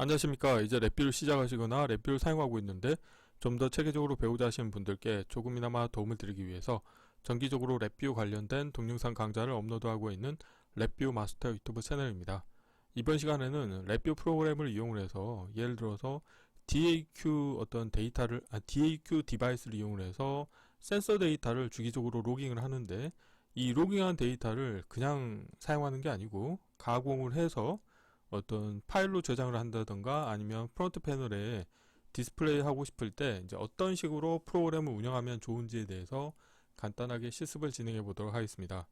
안녕하십니까. 이제 랩뷰를 시작하시거나 랩뷰를 사용하고 있는데 좀 더 체계적으로 배우자 하시는 분들께 조금이나마 도움을 드리기 위해서 정기적으로 랩뷰 관련된 동영상 강좌를 업로드하고 있는 랩뷰 마스터 유튜브 채널입니다. 이번 시간에는 랩뷰 프로그램을 이용을 해서 예를 들어서 DAQ DAQ 디바이스를 이용을 해서 센서 데이터를 주기적으로 로깅을 하는데, 이 로깅한 데이터를 그냥 사용하는 게 아니고 가공을 해서 어떤 파일로 저장을 한다던가 아니면 프론트 패널에 디스플레이 하고 싶을 때 이제 어떤 식으로 프로그램을 운영하면 좋은지에 대해서 간단하게 실습을 진행해 보도록 하겠습니다.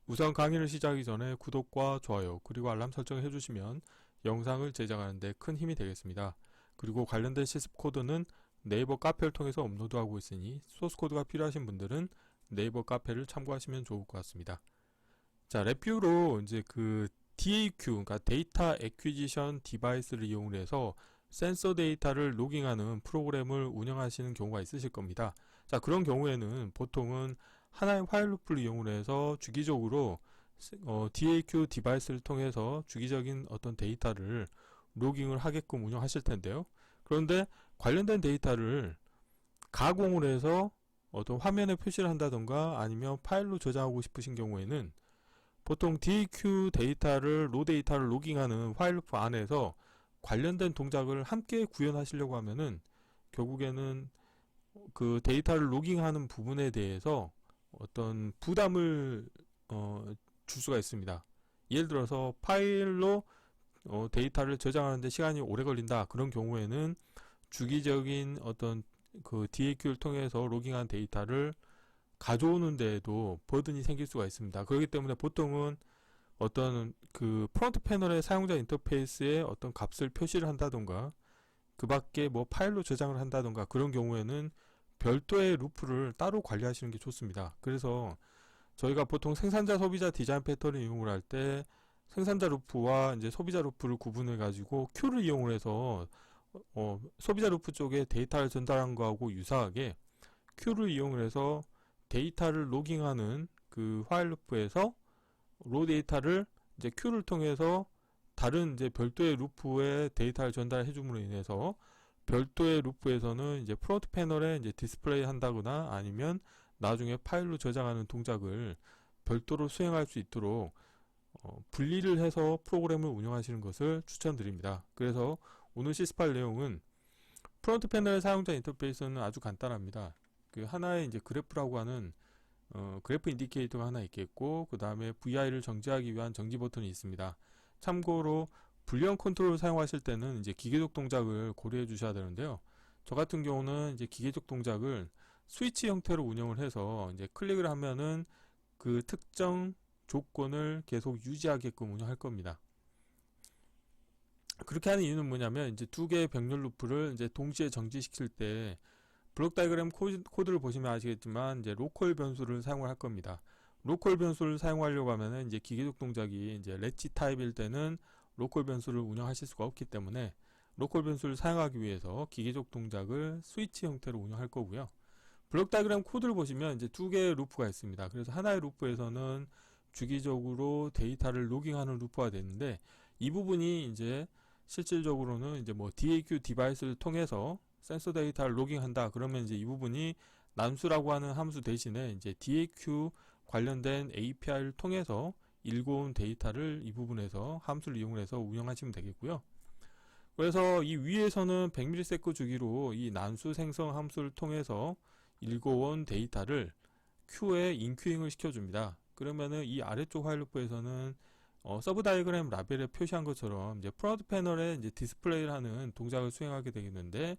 우선 강의를 시작하기 전에 구독과 좋아요 그리고 알람 설정을 해주시면 영상을 제작하는 데 큰 힘이 되겠습니다. 그리고 관련된 실습 코드는 네이버 카페를 통해서 업로드하고 있으니 소스 코드가 필요하신 분들은 네이버 카페를 참고하시면 좋을 것 같습니다. 자, 랩뷰로 이제 DAQ, 그러니까 데이터 애퀴지션 디바이스를 이용을 해서 센서 데이터를 로깅하는 프로그램을 운영하시는 경우가 있으실 겁니다. 자, 그런 경우에는 보통은 하나의 화일 루프를 이용을 해서 주기적으로 DAQ 디바이스를 통해서 주기적인 어떤 데이터를 로깅을 하게끔 운영하실 텐데요. 그런데 관련된 데이터를 가공을 해서 어떤 화면에 표시를 한다던가 아니면 파일로 저장하고 싶으신 경우에는 보통 DAQ 데이터를, 로 데이터를 로깅하는 화일 루프 안에서 관련된 동작을 함께 구현하시려고 하면은 결국에는 그 데이터를 로깅하는 부분에 대해서 어떤 부담을 줄 수가 있습니다. 예를 들어서 파일로 데이터를 저장하는데 시간이 오래 걸린다. 그런 경우에는 주기적인 어떤 DAQ를 통해서 로깅한 데이터를 가져오는 데에도 버든이 생길 수가 있습니다. 그렇기 때문에 보통은 어떤 프론트 패널의 사용자 인터페이스에 어떤 값을 표시를 한다던가 그 밖에 뭐 파일로 저장을 한다던가 그런 경우에는 별도의 루프를 따로 관리하시는 게 좋습니다. 그래서 저희가 보통 생산자 소비자 디자인 패턴을 이용을 할 때 생산자 루프와 이제 소비자 루프를 구분해 가지고 큐를 이용을 해서 소비자 루프 쪽에 데이터를 전달한 거하고 유사하게 큐를 이용을 해서 데이터를 로깅하는 그 화일 루프에서 로 데이터를 이제 큐를 통해서 다른 이제 별도의 루프에 데이터를 전달해 줌으로 인해서 별도의 루프에서는 이제 프론트 패널에 이제 디스플레이 한다거나 아니면 나중에 파일로 저장하는 동작을 별도로 수행할 수 있도록 분리를 해서 프로그램을 운영하시는 것을 추천드립니다. 그래서 오늘 실습할 내용은 프론트 패널의 사용자 인터페이스는 아주 간단합니다. 하나의 이제 그래프라고 하는 그래프 인디케이터가 하나 있겠고, 그 다음에 VI를 정지하기 위한 정지 버튼이 있습니다. 참고로 불리언 컨트롤을 사용하실 때는 이제 기계적 동작을 고려해 주셔야 되는데요. 저 같은 경우는 이제 기계적 동작을 스위치 형태로 운영을 해서 이제 클릭을 하면은 그 특정 조건을 계속 유지하게끔 운영할 겁니다. 그렇게 하는 이유는 뭐냐면 이제 두 개의 병렬 루프를 이제 동시에 정지시킬 때 블록 다이그램 코드를 보시면 아시겠지만 이제 로컬 변수를 사용을 할 겁니다. 로컬 변수를 사용하려고 하면은 이제 기계적 동작이 이제 렛지 타입일 때는 로컬 변수를 운영하실 수가 없기 때문에 로컬 변수를 사용하기 위해서 기계적 동작을 스위치 형태로 운영할 거고요. 블록 다이그램 코드를 보시면 이제 두 개의 루프가 있습니다. 그래서 하나의 루프에서는 주기적으로 데이터를 로깅하는 루프가 되는데, 이 부분이 이제 실질적으로는 이제 뭐 DAQ 디바이스를 통해서 센서 데이터를 로깅한다. 그러면 이제 이 부분이 난수라고 하는 함수 대신에 이제 DAQ 관련된 API를 통해서 읽어온 데이터를 이 부분에서 함수를 이용해서 운영하시면 되겠고요. 그래서 이 위에서는 100ms 주기로 이 난수 생성 함수를 통해서 읽어온 데이터를 Q에 인큐잉을 시켜줍니다. 그러면은 이 아래쪽 화일 루프에서는 서브 다이그램 라벨에 표시한 것처럼 이제 프론트 패널에 이제 디스플레이를 하는 동작을 수행하게 되겠는데,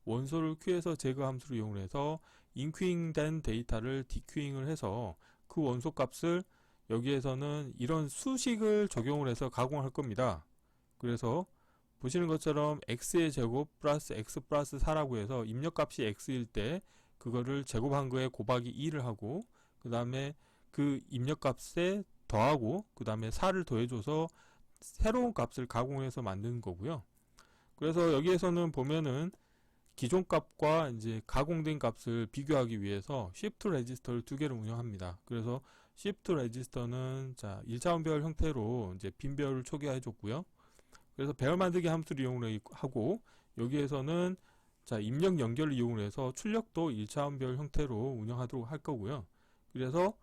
원소를 Q에서 제거 함수를 이용해서 인큐잉 된 데이터를 디큐잉을 해서 그 원소 값을 여기에서는 이런 수식을 적용을 해서 가공할 겁니다. 그래서 보시는 것처럼 x의 제곱 플러스 x 플러스 4라고 해서 입력값이 x일 때 그거를 제곱한 거에 곱하기 2를 하고, 그 다음에 그 입력값에 더하고 그 다음에 4를 더해줘서 새로운 값을 가공해서 만드는 거고요. 그래서 여기에서는 보면은 기존 값과 이제 가공된 값을 비교하기 위해서 shift 레지스터를 두 개를 운영합니다. 그래서 shift 레지스터는 자 1차원별 형태로 이제 빈별을 초기화해 줬고요. 그래서 배열 만들기 함수를 이용을 하고, 여기에서는 자, 입력 연결을 이용을 해서 출력도 1차원별 형태로 운영하도록 할 거고요. 그래서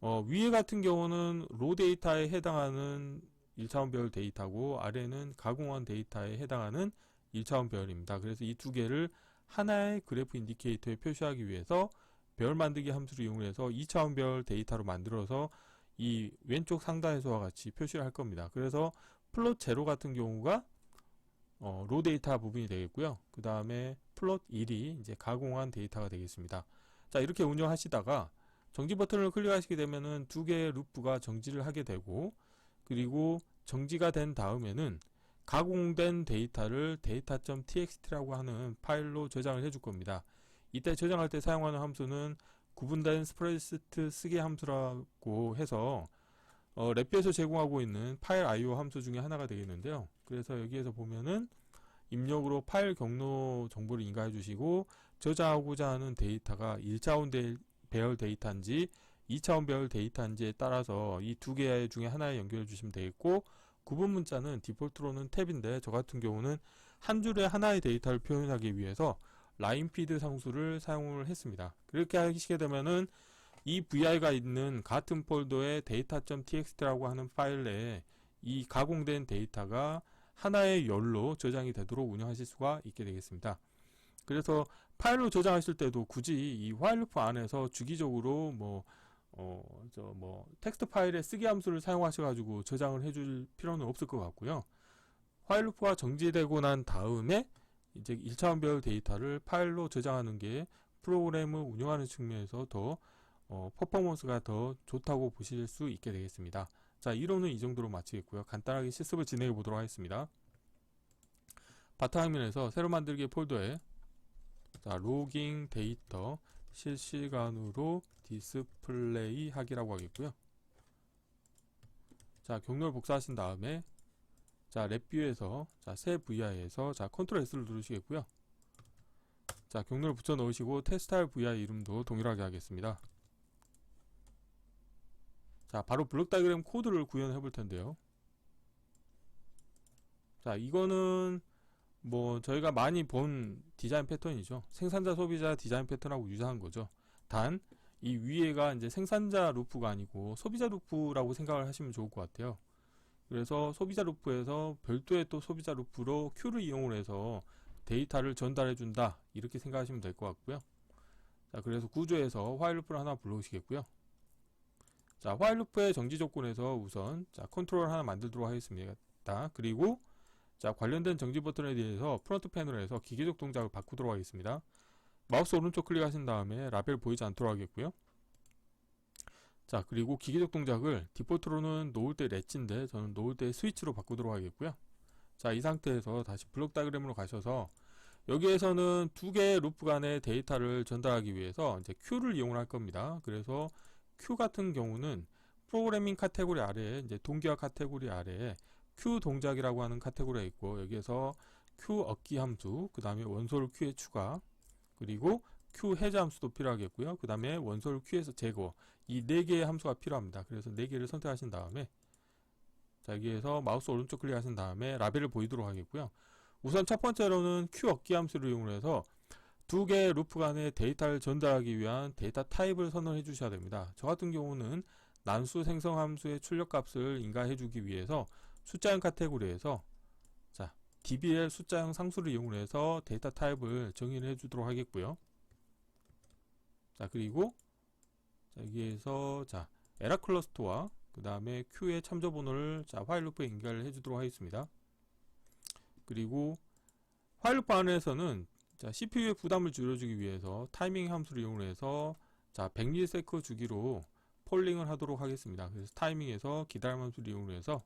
위에 같은 경우는 로 데이터에 해당하는 1차원별 데이터고, 아래는 가공한 데이터에 해당하는 1차원별입니다. 그래서 이 두 개를 하나의 그래프 인디케이터에 표시하기 위해서 배열 만들기 함수를 이용해서 2차원별 데이터로 만들어서 이 왼쪽 상단에서와 같이 표시를 할 겁니다. 그래서 플롯 제로 같은 경우가 로 데이터 부분이 되겠고요. 그 다음에 플롯 1이 이제 가공한 데이터가 되겠습니다. 자, 이렇게 운영하시다가 정지 버튼을 클릭하시게 되면은 두 개의 루프가 정지를 하게 되고, 그리고 정지가 된 다음에는 가공된 데이터를 data.txt라고 하는 파일로 저장을 해줄 겁니다. 이때 저장할 때 사용하는 함수는 구분된 스프레드시트 쓰기 함수라고 해서 랩뷰에서 제공하고 있는 파일 IO 함수 중에 하나가 되겠는데요. 그래서 여기에서 보면은 입력으로 파일 경로 정보를 인가해 주시고, 저장하고자 하는 데이터가 1차원 배열 데이터인지 2차원 배열 데이터인지에 따라서 이 두 개 중에 하나에 연결해 주시면 되겠고, 구분 문자는 디폴트로는 탭인데, 저 같은 경우는 한 줄에 하나의 데이터를 표현하기 위해서 라인피드 상수를 사용을 했습니다. 그렇게 하시게 되면은 이 vi가 있는 같은 폴더의 data.txt라고 하는 파일 내에 이 가공된 데이터가 하나의 열로 저장이 되도록 운영하실 수가 있게 되겠습니다. 그래서 파일로 저장하실 때도 굳이 이 while loop 안에서 주기적으로 텍스트 파일의 쓰기 함수를 사용하셔가지고 저장을 해줄 필요는 없을 것 같고요. while loop가 정지되고 난 다음에 이제 1차원별 데이터를 파일로 저장하는 게 프로그램을 운영하는 측면에서 더 퍼포먼스가 더 좋다고 보실 수 있게 되겠습니다. 자, 이론은 이 정도로 마치겠고요. 간단하게 실습을 진행해 보도록 하겠습니다. 바탕화면에서 새로 만들기 폴더에 자, 로깅 데이터 실시간으로 디스플레이 하기라고 하겠고요. 자, 경로를 복사하신 다음에 자, 랩뷰에서 자, 새 VI에서 자, 컨트롤 S를 누르시겠고요. 자, 경로를 붙여 넣으시고 테스트할 VI 이름도 동일하게 하겠습니다. 자, 바로 블록 다이어그램 코드를 구현해 볼 텐데요. 자, 이거는 저희가 많이 본 디자인 패턴이죠. 생산자 소비자 디자인 패턴하고 유사한 거죠. 단 이 위에가 이제 생산자 루프가 아니고 소비자 루프라고 생각을 하시면 좋을 것 같아요. 그래서 소비자 루프에서 별도의 또 소비자 루프로 Q를 이용을 해서 데이터를 전달해 준다, 이렇게 생각하시면 될 것 같고요. 자, 그래서 구조에서 while loop를 하나 불러오시겠고요. 자, while loop의 정지 조건에서 우선 자, 컨트롤 하나 만들도록 하겠습니다. 그리고 자, 관련된 정지 버튼에 대해서 프론트 패널에서 기계적 동작을 바꾸도록 하겠습니다. 마우스 오른쪽 클릭하신 다음에 라벨 보이지 않도록 하겠고요. 자, 그리고 기계적 동작을 디폴트로는 놓을 때 렛지인데 저는 놓을 때 스위치로 바꾸도록 하겠고요. 자, 이 상태에서 다시 블록 다이어그램으로 가셔서 여기에서는 두 개의 루프 간의 데이터를 전달하기 위해서 이제 Q를 이용할 겁니다. 그래서 Q 같은 경우는 프로그래밍 카테고리 아래에 이제 동기화 카테고리 아래에 Q 동작이라고 하는 카테고리가 있고, 여기에서 Q 얻기 함수, 그 다음에 원소를 Q에 추가, 그리고 Q 해제 함수도 필요하겠고요. 그 다음에 원소를 Q에서 제거, 이 4개의 함수가 필요합니다. 그래서 4개를 선택하신 다음에 자, 여기에서 마우스 오른쪽 클릭하신 다음에 라벨을 보이도록 하겠고요. 우선 첫 번째로는 Q 얻기 함수를 이용해서 두 개의 루프 간의 데이터를 전달하기 위한 데이터 타입을 선언해 주셔야 됩니다. 저 같은 경우는 난수 생성 함수의 출력값을 인가해 주기 위해서 숫자형 카테고리에서 자, dbl 숫자형 상수를 이용해서 데이터 타입을 정의를 해 주도록 하겠고요. 자, 그리고 자, 여기에서 자, 에라 클러스터와 그 다음에 Q의 참조 번호를 자, while loop에 연결을 해 주도록 하겠습니다. 그리고 while loop 안에서는 자, CPU의 부담을 줄여주기 위해서 타이밍 함수를 이용해서 자, 100ms 주기로 폴링을 하도록 하겠습니다. 그래서 타이밍에서 기다림 함수를 이용해서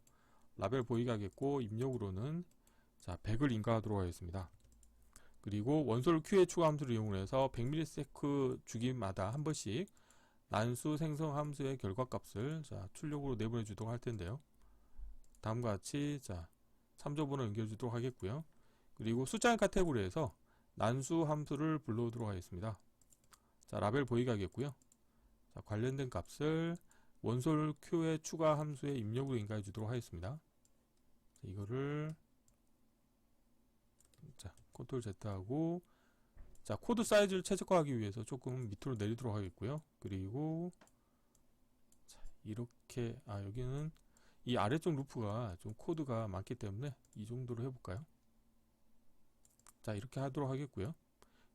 라벨 보이게 하겠고, 입력으로는 자, 100을 인가하도록 하겠습니다. 그리고 원소를 Q에 추가 함수를 이용해서 100ms 주기마다 한 번씩 난수 생성 함수의 결과값을 자, 출력으로 내보내 주도록 할 텐데요. 다음과 같이 자, 참조번호 연결 주도록 하겠고요. 그리고 숫자형 카테고리에서 난수 함수를 불러오도록 하겠습니다. 자, 라벨 보이게 하겠고요. 자, 관련된 값을 원소를 Q에 추가 함수의 입력으로 인가해 주도록 하겠습니다. 자, 이거를 컨트롤 Z 하고, 자, 코드 사이즈를 최적화하기 위해서 조금 밑으로 내리도록 하겠고요. 그리고 자, 이렇게 여기는 이 아래쪽 루프가 좀 코드가 많기 때문에 이 정도로 해볼까요? 자, 이렇게 하도록 하겠고요.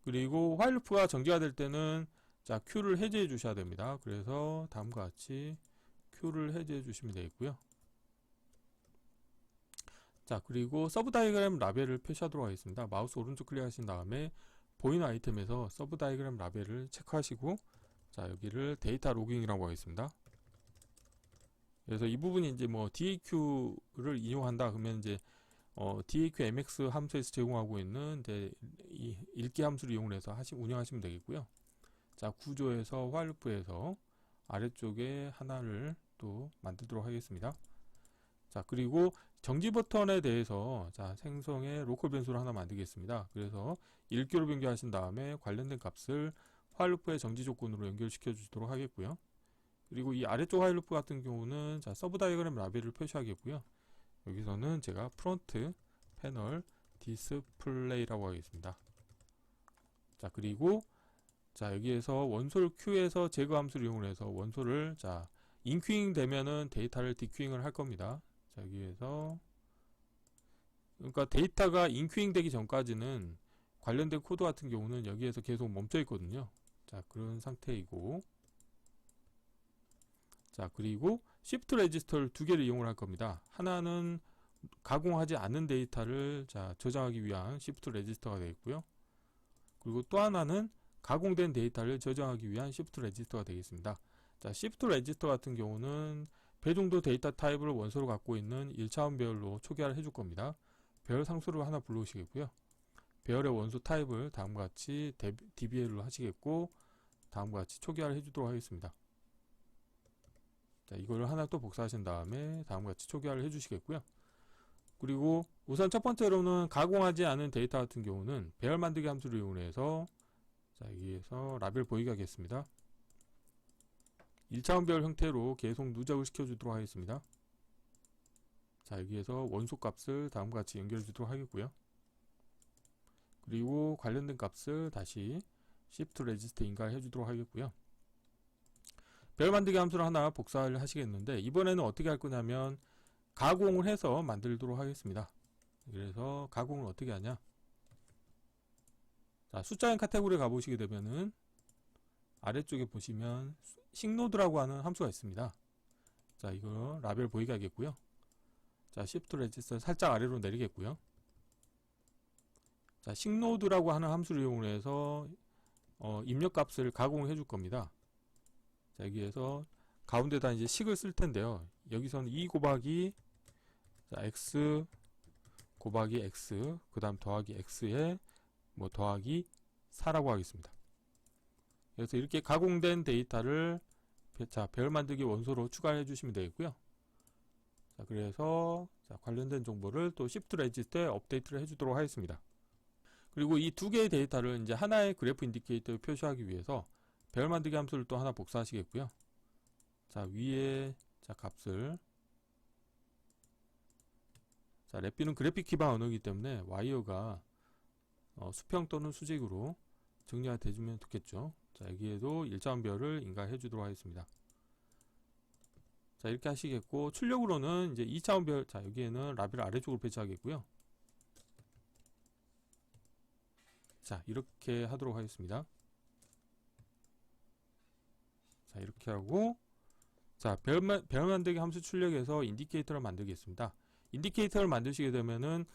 그리고 화일 루프가 정지가 될 때는 자, Q를 해제해 주셔야 됩니다. 그래서 다음과 같이 Q를 해제해 주시면 되겠고요. 자, 그리고 서브 다이그램 라벨을 표시하도록 하겠습니다. 마우스 오른쪽 클릭하신 다음에 보이는 아이템에서 서브 다이그램 라벨을 체크하시고, 자, 여기를 데이터 로깅이라고 하겠습니다. 그래서 이 부분이 이제 뭐 DAQ를 인용한다 그러면 이제 DAQMX 함수에서 제공하고 있는 이제 이 읽기 함수를 이용해서 운영하시면 되겠고요. 자, 구조에서 화일 루프에서 아래쪽에 하나를 또 만들도록 하겠습니다. 자, 그리고 정지 버튼에 대해서 자, 생성의 로컬 변수를 하나 만들겠습니다. 그래서 읽기로 변경하신 다음에 관련된 값을 화일 루프의 정지 조건으로 연결시켜 주도록 하겠고요. 그리고 이 아래쪽 화일 루프 같은 경우는 자, 서브 다이어그램 라벨을 표시하겠고요. 여기서는 제가 프론트 패널 디스플레이라고 하겠습니다. 자, 그리고 자, 여기에서 원소를 Q에서 제거 함수를 이용해서 원소를 자, 인큐잉 되면은 데이터를 디큐잉을 할 겁니다. 자, 여기에서 그러니까 데이터가 인큐잉 되기 전까지는 관련된 코드 같은 경우는 여기에서 계속 멈춰 있거든요. 자, 그런 상태이고, 자, 그리고 Shift 레지스터를 두 개를 이용을 할 겁니다. 하나는 가공하지 않은 데이터를 자, 저장하기 위한 Shift 레지스터가 되겠고요. 그리고 또 하나는 가공된 데이터를 저장하기 위한 Shift 레지스터가 되겠습니다. 자, Shift 레지스터 같은 경우는 배정도 데이터 타입을 원소로 갖고 있는 1차원 배열로 초기화를 해줄 겁니다. 배열 상수를 하나 불러오시겠고요. 배열의 원소 타입을 다음과 같이 dbl로 하시겠고, 다음과 같이 초기화를 해주도록 하겠습니다. 자, 이걸 하나 또 복사하신 다음에 다음과 같이 초기화를 해주시겠고요. 그리고 우선 첫 번째로는 가공하지 않은 데이터 같은 경우는 배열 만들기 함수를 이용해서 자, 여기에서 라벨 보이게 하겠습니다. 1차원 배열 형태로 계속 누적을 시켜주도록 하겠습니다. 자, 여기에서 원소 값을 다음과 같이 연결해 주도록 하겠고요. 그리고 관련된 값을 다시 Shift 레지스터 인가해 주도록 하겠고요. 배열 만들기 함수를 하나 복사를 하시겠는데, 이번에는 어떻게 할 거냐면 가공을 해서 만들도록 하겠습니다. 그래서 가공을 어떻게 하냐, 자, 숫자인 카테고리에 가보시게 되면은 아래쪽에 보시면 식노드라고 하는 함수가 있습니다. 자, 이거 라벨 보이게 하겠고요. 자, Shift 레지스터 살짝 아래로 내리겠고요. 자, 식노드라고 하는 함수를 이용해서 입력값을 가공을 해줄 겁니다. 자, 여기에서 가운데다 이제 식을 쓸 텐데요. 여기서는 2 곱하기 자, x 곱하기 x 그 다음 더하기 x에 뭐 더하기 4라고 하겠습니다. 그래서 이렇게 가공된 데이터를 자, 배열 만들기 원소로 추가해 주시면 되겠고요. 자, 그래서 자, 관련된 정보를 또 Shift 레지스터에 업데이트를 해주도록 하겠습니다. 그리고 이 두 개의 데이터를 이제 하나의 그래프 인디케이터를 표시하기 위해서 배열 만들기 함수를 또 하나 복사하시겠고요. 자, 위에 자, 값을 자, 랩뷰는 그래픽 기반 언어이기 때문에 와이어가 수평 또는 수직으로 정리가 되주면 좋겠죠. 자, 여기에도 1차원 배열을 인가해 주도록 하겠습니다. 자, 이렇게 하시겠고, 출력으로는 이제 2차원 배열, 자, 여기에는 라벨 아래쪽으로 배치하겠고요. 자, 이렇게 하도록 하겠습니다. 자, 이렇게 하고, 자, 배열 만들기 함수 출력에서 인디케이터를 만들겠습니다. 인디케이터를 만드시게 되면은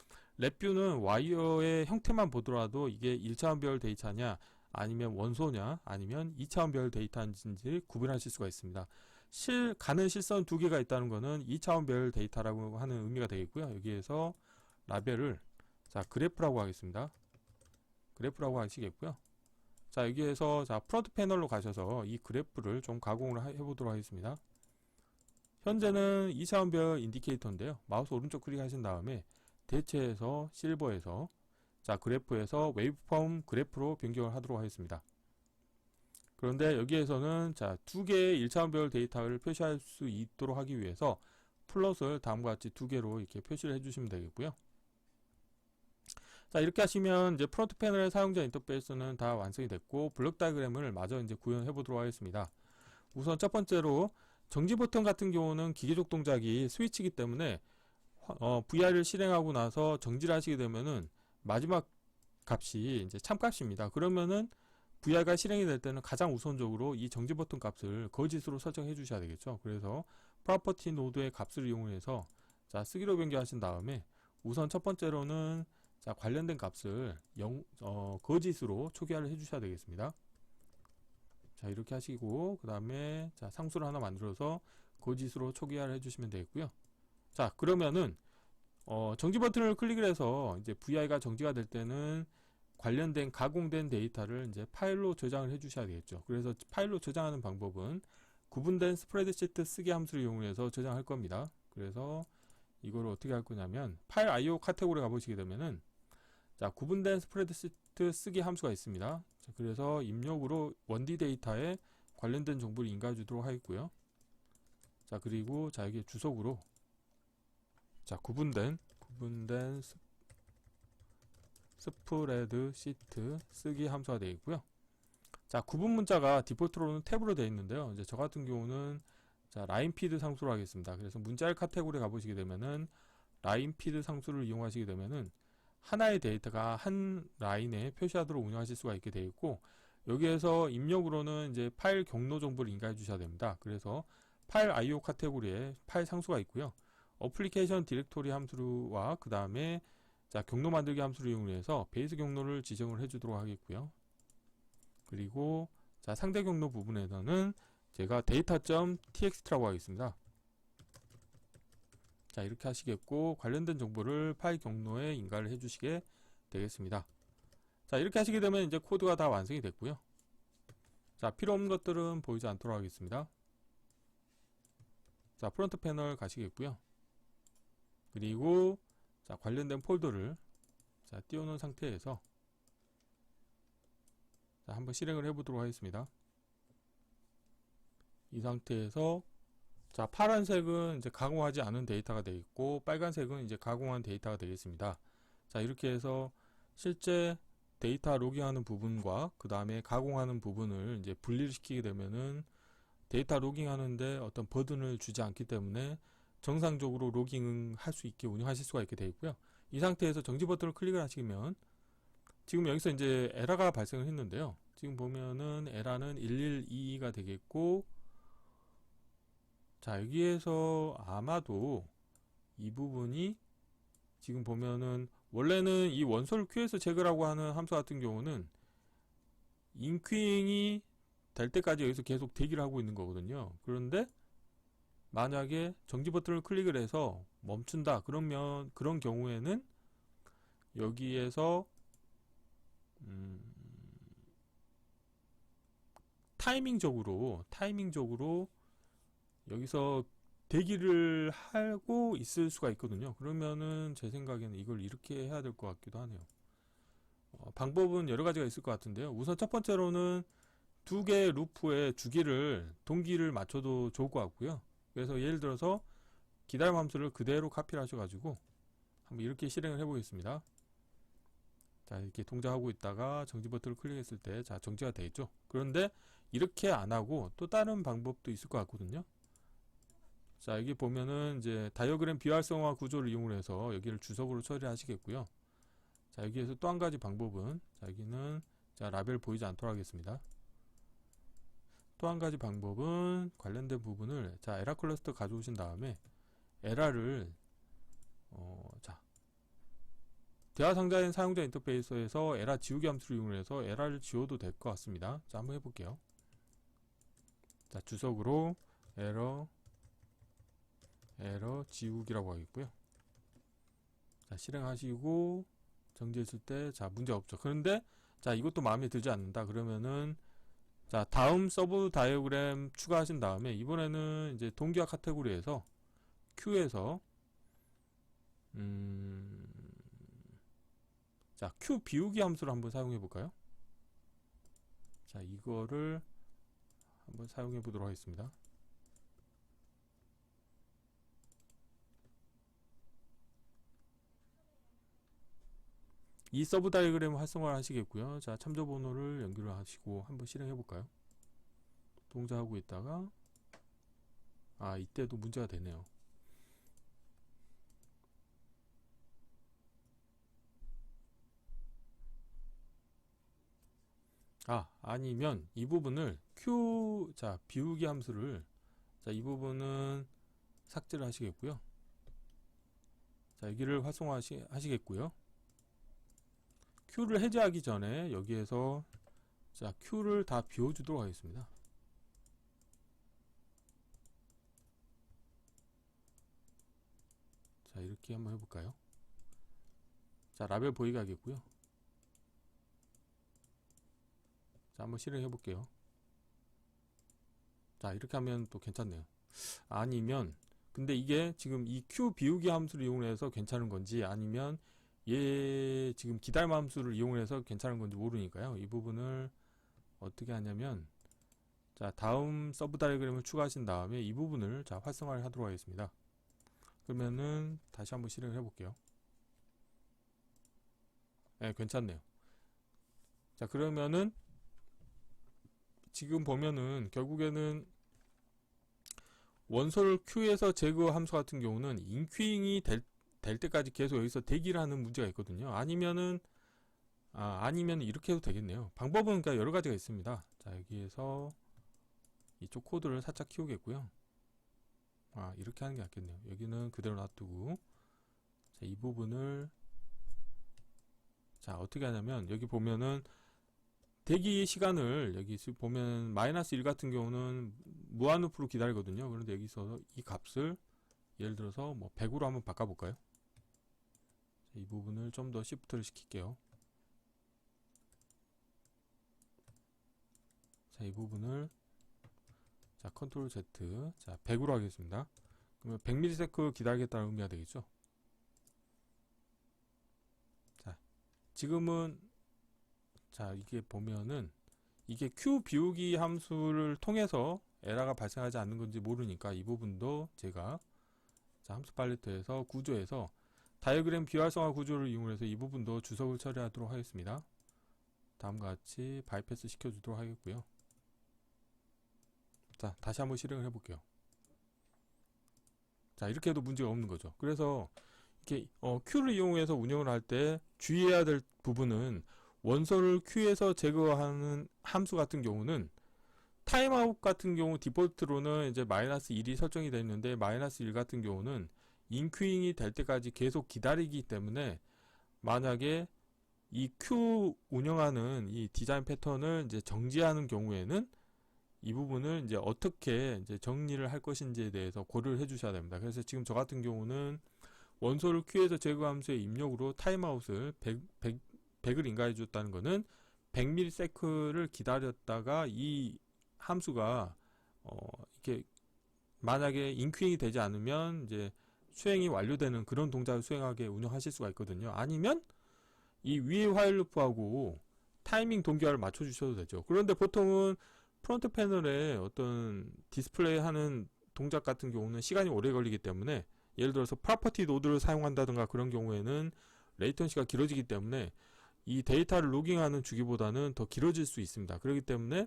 랩뷰는 와이어의 형태만 보더라도 이게 1차원 배열 데이터냐 아니면 원소냐 아니면 2차원 배열 데이터인지 구분하실 수가 있습니다. 가는 실선 두 개가 있다는 것은 2차원 배열 데이터라고 하는 의미가 되겠고요. 여기에서 라벨을 자, 그래프라고 하겠습니다. 그래프라고 하시겠고요. 자, 여기에서 자, 프론트 패널로 가셔서 이 그래프를 좀 가공을 해보도록 하겠습니다. 현재는 2차원 배열 인디케이터인데요. 마우스 오른쪽 클릭하신 다음에 대체해서 실버에서 자, 그래프에서 웨이브폼 그래프로 변경을 하도록 하겠습니다. 그런데 여기에서는 자, 두 개의 1차원 배열 데이터를 표시할 수 있도록 하기 위해서 플롯을 다음과 같이 두 개로 이렇게 표시를 해주시면 되겠고요. 자, 이렇게 하시면 이제 프론트 패널의 사용자 인터페이스는 다 완성이 됐고, 블록 다이어그램을 마저 이제 구현해 보도록 하겠습니다. 우선 첫 번째로 정지 버튼 같은 경우는 기계적 동작이 스위치이기 때문에 VR을 실행하고 나서 정지를 하시게 되면은 마지막 값이 이제 참값입니다. 그러면은 VR가 실행이 될 때는 가장 우선적으로 이 정지 버튼 값을 거짓으로 설정해 주셔야 되겠죠. 그래서 프로퍼티 노드의 값을 이용해서 자, 쓰기로 변경하신 다음에 우선 첫 번째로는 자, 관련된 값을 거짓으로 초기화를 해 주셔야 되겠습니다. 자, 이렇게 하시고 그 다음에 자, 상수를 하나 만들어서 거짓으로 초기화를 해 주시면 되겠고요. 자, 그러면은 정지 버튼을 클릭을 해서 이제 VI가 정지가 될 때는 관련된 가공된 데이터를 이제 파일로 저장을 해 주셔야 되겠죠. 그래서 파일로 저장하는 방법은 구분된 스프레드시트 쓰기 함수를 이용해서 저장할 겁니다. 그래서 이걸 어떻게 할 거냐면 파일 IO 카테고리 가보시게 되면은 자, 구분된 스프레드시트 쓰기 함수가 있습니다. 자, 그래서 입력으로 1D 데이터에 관련된 정보를 인가해 주도록 하겠고요. 자, 그리고 자, 이게 주석으로 자, 구분된 스프레드시트 쓰기 함수가 되어 있고요. 자, 구분 문자가 디폴트로는 탭으로 되어 있는데요. 이제 저 같은 경우는 자, 라인피드 상수로 하겠습니다. 그래서 문자열 카테고리 가보시게 되면은 라인피드 상수를 이용하시게 되면은 하나의 데이터가 한 라인에 표시하도록 운영하실 수가 있게 되어 있고, 여기에서 입력으로는 이제 파일 경로 정보를 인가해 주셔야 됩니다. 그래서 파일 IO 카테고리에 파일 상수가 있고요. 어플리케이션 디렉토리 함수와 그 다음에 자, 경로 만들기 함수를 이용해서 베이스 경로를 지정을 해주도록 하겠고요. 그리고 자, 상대 경로 부분에서는 제가 data.txt라고 하겠습니다. 자, 이렇게 하시겠고 관련된 정보를 파일 경로에 인가를 해주시게 되겠습니다. 자, 이렇게 하시게 되면 이제 코드가 다 완성이 됐고요. 자, 필요 없는 것들은 보이지 않도록 하겠습니다. 자, 프론트 패널 가시겠고요. 그리고 자, 관련된 폴더를 자, 띄워놓은 상태에서 자, 한번 실행을 해보도록 하겠습니다. 이 상태에서 자, 파란색은 이제 가공하지 않은 데이터가 되어 있고 빨간색은 이제 가공한 데이터가 되겠습니다. 자, 이렇게 해서 실제 데이터 로깅하는 부분과 그 다음에 가공하는 부분을 이제 분리를 시키게 되면은 데이터 로깅하는데 어떤 버든을 주지 않기 때문에 정상적으로 로깅 할 수 있게 운영하실 수가 있게 되어 있고요. 이 상태에서 정지 버튼을 클릭을 하시면 지금 여기서 이제 에러가 발생을 했는데요. 지금 보면은 에러는 1122가 되겠고, 자, 여기에서 아마도 이 부분이 지금 보면은 원래는 이 원소를 큐에서 제거라고 하는 함수 같은 경우는 인큐잉이 될 때까지 여기서 계속 대기를 하고 있는 거거든요. 그런데 만약에 정지 버튼을 클릭을 해서 멈춘다 그러면 그런 경우에는 여기에서 타이밍적으로 여기서 대기를 하고 있을 수가 있거든요. 그러면은 제 생각에는 이걸 이렇게 해야 될 것 같기도 하네요. 방법은 여러 가지가 있을 것 같은데요. 우선 첫 번째로는 두 개의 루프의 주기를 동기를 맞춰도 좋을 것 같고요. 그래서 예를 들어서 기다림 함수를 그대로 카피를 하셔가지고 한번 이렇게 실행을 해보겠습니다. 자, 이렇게 동작하고 있다가 정지 버튼을 클릭했을 때 자, 정지가 되겠죠. 그런데 이렇게 안 하고 또 다른 방법도 있을 것 같거든요. 자, 여기 보면은 이제 다이어그램 비활성화 구조를 이용해서 여기를 주석으로 처리하시겠고요. 자, 여기에서 또 한 가지 방법은 자, 여기는 자, 라벨 보이지 않도록 하겠습니다. 또 한 가지 방법은 관련된 부분을 자, 에라 클러스터 가져오신 다음에 에라를 자, 대화 상자인 사용자 인터페이스에서 에라 지우기 함수를 이용해서 에라를 지워도 될 것 같습니다. 자, 한번 해볼게요. 자, 주석으로 에러 지우기라고 하겠고요. 자, 실행하시고 정지했을 때 자, 문제 없죠. 그런데 자, 이것도 마음에 들지 않는다 그러면은 자, 다음 서브 다이어그램 추가하신 다음에 이번에는 이제 동기화 카테고리에서 Q에서 자, Q 비우기 함수를 한번 사용해 볼까요? 자, 이거를 한번 사용해 보도록 하겠습니다. 이 서브 다이어그램을 활성화를 하시겠고요. 자, 참조 번호를 연결을 하시고 한번 실행해 볼까요? 동작하고 있다가 이때도 문제가 되네요. 아니면 이 부분을 비우기 함수를 이 부분은 삭제를 하시겠고요. 자, 여기를 활성화 하시겠고요. Q를 해제하기 전에 여기에서 Q를 다 비워주도록 하겠습니다. 자, 이렇게 한번 해볼까요? 자, 라벨 보이게 하겠고요. 자, 한번 실행해 볼게요. 자, 이렇게 하면 또 괜찮네요. 아니면 근데 이게 지금 이 Q 비우기 함수를 이용해서 괜찮은 건지, 아니면 얘 지금 기다림 함수를 이용해서 괜찮은 건지 모르니까요. 이 부분을 어떻게 하냐면, 자, 다음 서브 다이어그램을 추가하신 다음에 이 부분을 활성화를 하도록 하겠습니다. 그러면은 다시 한번 실행을 해볼게요. 네, 괜찮네요. 자, 그러면은 지금 보면은 결국에는 원소를 Q에서 제거 함수 같은 경우는 인큐잉이 될 때까지 계속 여기서 대기를 하는 문제가 있거든요. 아니면 이렇게 해도 되겠네요. 방법은 그러니까 여러 가지가 있습니다. 자, 여기에서 이쪽 코드를 살짝 키우겠고요. 이렇게 하는 게 낫겠네요. 여기는 그대로 놔두고, 자, 이 부분을 어떻게 하냐면, 여기 보면은 대기 시간을 여기 보면 -1 같은 경우는 무한루프로 기다리거든요. 그런데 여기서 이 값을 예를 들어서 뭐 100으로 한번 바꿔볼까요? 이 부분을 좀 더 시프트를 시킬게요. 자, 이 부분을 컨트롤 Z, 100으로 하겠습니다. 그러면 100ms 기다리겠다는 의미가 되겠죠. 자, 지금은 이게 보면은 이게 Q 비우기 함수를 통해서 에러가 발생하지 않는 건지 모르니까 이 부분도 제가 함수 팔레트에서 구조에서 다이어그램 비활성화 구조를 이용해서 이 부분도 주석을 처리하도록 하겠습니다. 다음과 같이 바이패스 시켜주도록 하겠고요. 자, 다시 한번 실행을 해볼게요. 자, 이렇게 해도 문제가 없는 거죠. 그래서 이렇게 Q를 이용해서 운영을 할 때 주의해야 될 부분은, 원소를 Q에서 제거하는 함수 같은 경우는 타임아웃 같은 경우 디폴트로는 이제 -1이 설정이 되어 있는데, -1 같은 경우는 인큐잉이 될 때까지 계속 기다리기 때문에, 만약에 이 Q 운영하는 이 디자인 패턴을 이제 정지하는 경우에는 이 부분을 이제 어떻게 이제 정리를 할 것인지에 대해서 고려를 해 주셔야 됩니다. 그래서 지금 저 같은 경우는 원소를 Q에서 제거 함수의 입력으로 타임아웃을 100을 인가해 줬다는 거는 100ms를 기다렸다가 이 함수가 이렇게 만약에 인큐잉이 되지 않으면 이제 수행이 완료되는 그런 동작을 수행하게 운영하실 수가 있거든요. 아니면 이 위의 화일 루프하고 타이밍 동기화를 맞춰 주셔도 되죠. 그런데 보통은 프론트 패널에 어떤 디스플레이 하는 동작 같은 경우는 시간이 오래 걸리기 때문에, 예를 들어서 프로퍼티 노드를 사용한다든가 그런 경우에는 레이턴시가 길어지기 때문에 이 데이터를 로깅하는 주기보다는 더 길어질 수 있습니다. 그렇기 때문에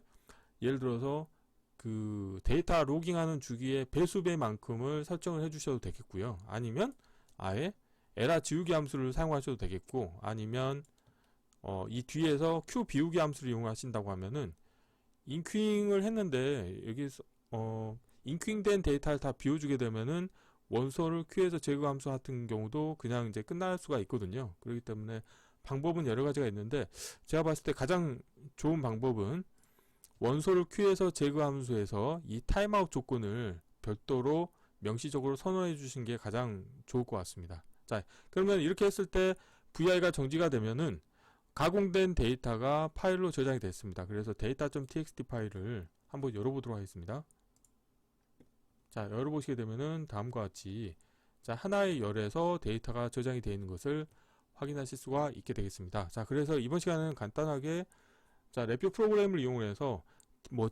예를 들어서 그 데이터 로깅하는 주기의 배수배만큼을 설정을 해 주셔도 되겠고요. 아니면 아예 에라 지우기 함수를 사용하셔도 되겠고, 아니면 이 뒤에서 Q 비우기 함수를 이용하신다고 하면은 인큐잉을 했는데 여기서 인큐잉된 데이터를 다 비워주게 되면은 원소를 Q에서 제거 함수 같은 경우도 그냥 이제 끝날 수가 있거든요. 그렇기 때문에 방법은 여러 가지가 있는데, 제가 봤을 때 가장 좋은 방법은 원소를 Q에서 제거 함수에서 이 타임아웃 조건을 별도로 명시적으로 선언해 주신 게 가장 좋을 것 같습니다. 자, 그러면 이렇게 했을 때 VI가 정지가 되면은 가공된 데이터가 파일로 저장이 됐습니다. 그래서 data.txt 파일을 한번 열어보도록 하겠습니다. 자, 열어보시게 되면은 다음과 같이 하나의 열에서 데이터가 저장이 되어 있는 것을 확인하실 수가 있게 되겠습니다. 자, 그래서 이번 시간은 간단하게 랩뷰 프로그램을 이용해서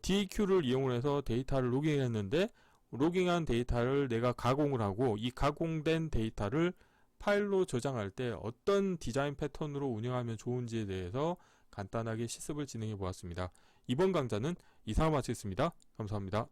DEQ를 이용해서 데이터를 로깅했는데, 로깅한 데이터를 내가 가공을 하고 이 가공된 데이터를 파일로 저장할 때 어떤 디자인 패턴으로 운영하면 좋은지에 대해서 간단하게 실습을 진행해 보았습니다. 이번 강좌는 이상으로 마치겠습니다. 감사합니다.